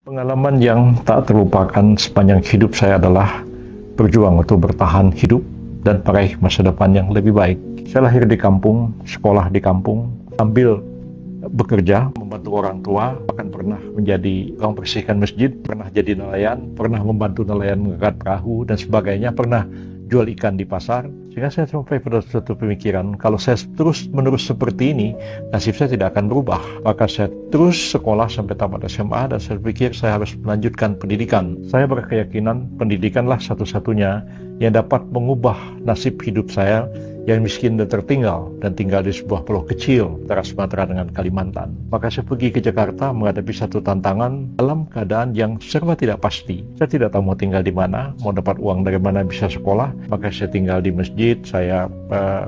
Pengalaman yang tak terlupakan sepanjang hidup saya adalah berjuang untuk bertahan hidup dan meraih masa depan yang lebih baik. Saya lahir di kampung, sekolah di kampung, sambil bekerja, membantu orang tua, bahkan pernah menjadi orang bersihkan masjid, pernah jadi nelayan, pernah membantu nelayan mengangkat perahu dan sebagainya, pernah jual ikan di pasar. Sehingga saya sampai pada suatu pemikiran, kalau saya terus-menerus seperti ini, nasib saya tidak akan berubah. Maka saya terus sekolah sampai tamat SMA dan saya pikir saya harus melanjutkan pendidikan. Saya berkeyakinan pendidikanlah satu-satunya yang dapat mengubah nasib hidup saya yang miskin dan tertinggal dan tinggal di sebuah pulau kecil antara Sumatera dengan Kalimantan. Maka saya pergi ke Jakarta menghadapi satu tantangan dalam keadaan yang serba tidak pasti. Saya tidak tahu mau tinggal di mana, mau dapat uang dari mana bisa sekolah. Maka saya tinggal di masjid, saya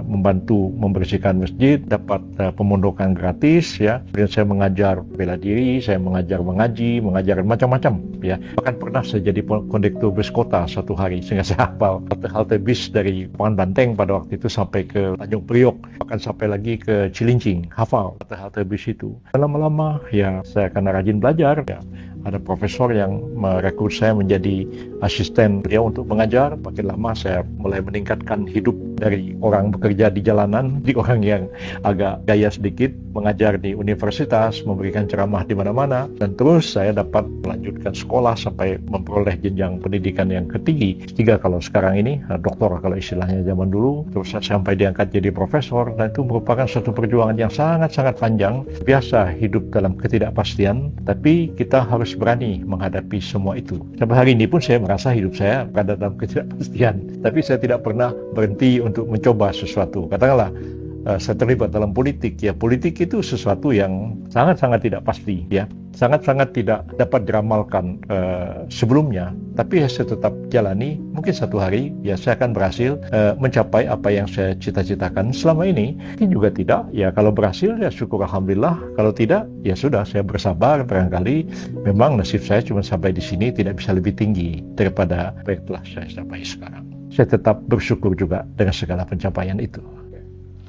membantu membersihkan masjid, dapat pemondokan gratis, ya. Dan saya mengajar bela diri, saya mengajar mengaji, mengajar macam-macam, ya. Bahkan pernah saya jadi kondektur bus kota satu hari sehingga saya hafal halte bis dari Lapangan Banteng pada waktu itu sampai ke Tanjung Priok, bahkan sampai lagi ke Cilincing, hafal halte bis itu. Lama-lama ya saya akan rajin belajar, ya. Ada profesor yang merekrut saya menjadi asisten dia untuk mengajar. Makin lama saya mulai meningkatkan hidup dari orang bekerja di jalanan, di orang yang agak gaya sedikit, mengajar di universitas, memberikan ceramah di mana-mana, dan terus saya dapat melanjutkan sekolah sampai memperoleh jenjang pendidikan yang ketinggi. Tiga kalau sekarang ini, doktor kalau istilahnya zaman dulu, terus saya sampai diangkat jadi profesor, dan itu merupakan suatu perjuangan yang sangat-sangat panjang. Biasa hidup dalam ketidakpastian, tapi kita harus berani menghadapi semua itu. Sampai hari ini pun saya merasa hidup saya berada dalam ketidakpastian, tapi saya tidak pernah berhenti untuk mencoba sesuatu. Katakanlah saya terlibat dalam politik, ya politik itu sesuatu yang sangat-sangat tidak pasti, ya sangat-sangat tidak dapat diramalkan sebelumnya, tapi saya tetap jalani. Mungkin satu hari ya saya akan berhasil mencapai apa yang saya cita-citakan selama ini. Mungkin juga tidak, ya kalau berhasil ya syukur alhamdulillah, kalau tidak ya sudah, saya bersabar. Barangkali memang nasib saya cuma sampai di sini, tidak bisa lebih tinggi daripada apa yang telah saya capai sekarang. Saya tetap bersyukur juga dengan segala pencapaian itu.